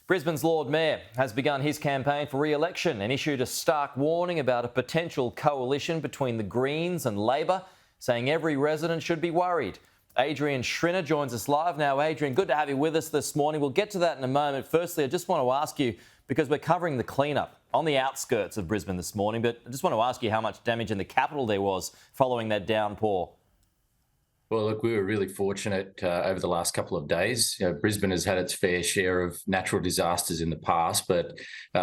Brisbane's Lord Mayor has begun his campaign for re-election and issued a stark warning about a potential coalition between the Greens and Labor, saying every resident should be worried. Adrian Schrinner joins us live now. Adrian, good to have you with us this morning. We'll get to that in a moment. Firstly, I just want to ask you, because we're covering the cleanup on the outskirts of Brisbane this morning, but I just want to ask you how much damage in the capital there was following that downpour. Well, look, we were really fortunate over the last couple of days. Brisbane has had its fair share of natural disasters in the past, but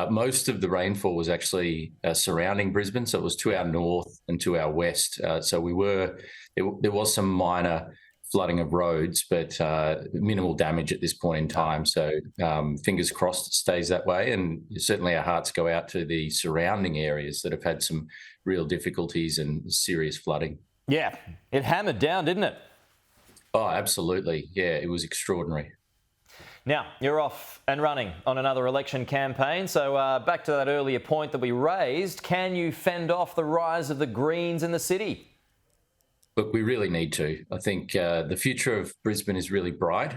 most of the rainfall was actually surrounding Brisbane. So it was to our north and to our west. There was some minor flooding of roads, but minimal damage at this point in time. So fingers crossed it stays that way. And certainly our hearts go out to the surrounding areas that have had some real difficulties and serious flooding. Yeah, it hammered down, didn't it? Oh, absolutely. Yeah, it was extraordinary. Now, you're off and running on another election campaign. So back to that earlier point that we raised, can you fend off the rise of the Greens in the city? Look, we really need to. I think the future of Brisbane is really bright.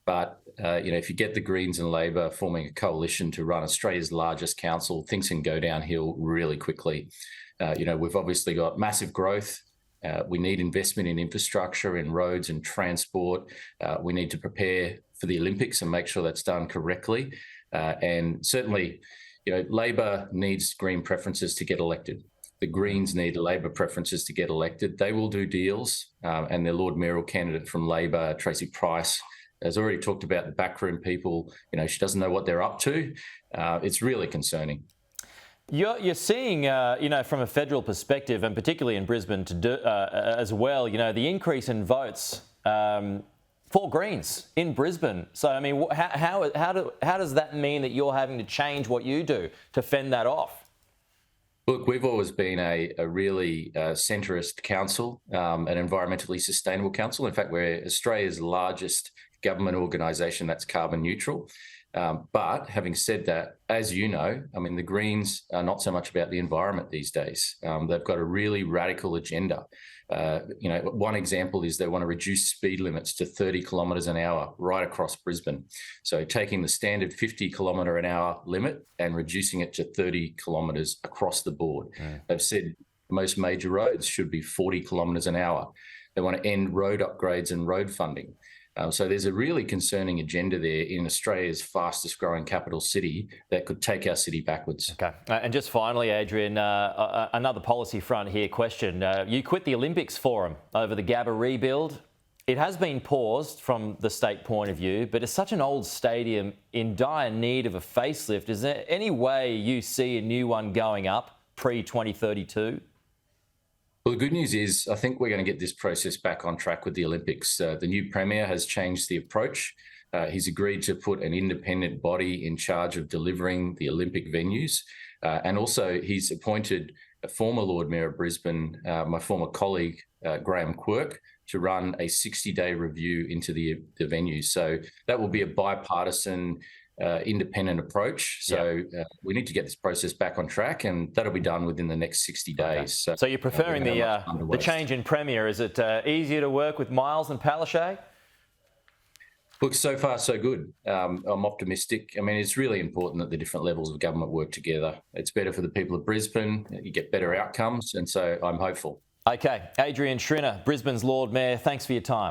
But, if you get the Greens and Labor forming a coalition to run Australia's largest council, things can go downhill really quickly. We've obviously got massive growth. We need investment in infrastructure, in roads and transport. We need to prepare for the Olympics and make sure that's done correctly. And certainly, Labor needs Green preferences to get elected. The Greens need Labor preferences to get elected. They will do deals. And their Lord Mayoral candidate from Labor, Tracey Price, has already talked about the backroom people. She doesn't know what they're up to. It's really concerning. You're seeing, from a federal perspective, and particularly in Brisbane as well, the increase in votes for Greens in Brisbane. So, I mean, how does that mean that you're having to change what you do to fend that off? Look, we've always been a really centrist council, an environmentally sustainable council. In fact, we're Australia's largest government organisation that's carbon neutral. But having said that, as you know, the Greens are not so much about the environment these days. They've got a really radical agenda. One example is they want to reduce speed limits to 30 kilometres an hour right across Brisbane. So taking the standard 50 kilometre an hour limit and reducing it to 30 kilometres across the board. They've said most major roads should be 40 kilometres an hour. They want to end road upgrades and road funding. So there's a really concerning agenda there in Australia's fastest growing capital city that could take our city backwards. Okay. And just finally, Adrian, another policy front here question. You quit the Olympics Forum over the Gabba rebuild. It has been paused from the state point of view, but it's such an old stadium in dire need of a facelift. Is there any way you see a new one going up pre-2032? Well, the good news is I think we're going to get this process back on track with the Olympics. The new Premier has changed the approach. He's agreed to put an independent body in charge of delivering the Olympic venues. And also he's appointed a former Lord Mayor of Brisbane, my former colleague, Graham Quirk, to run a 60-day review into the venues. So that will be a bipartisan independent approach. So we need to get this process back on track, and that'll be done within the next 60 days. Okay. So you're preferring the change in Premier. Is it easier to work with Miles and Palaszczuk? Look, so far so good. I'm optimistic. It's really important that the different levels of government work together. It's better for the people of Brisbane. You get better outcomes, and so I'm hopeful. Okay, Adrian Schrinner, Brisbane's Lord Mayor, thanks for your time.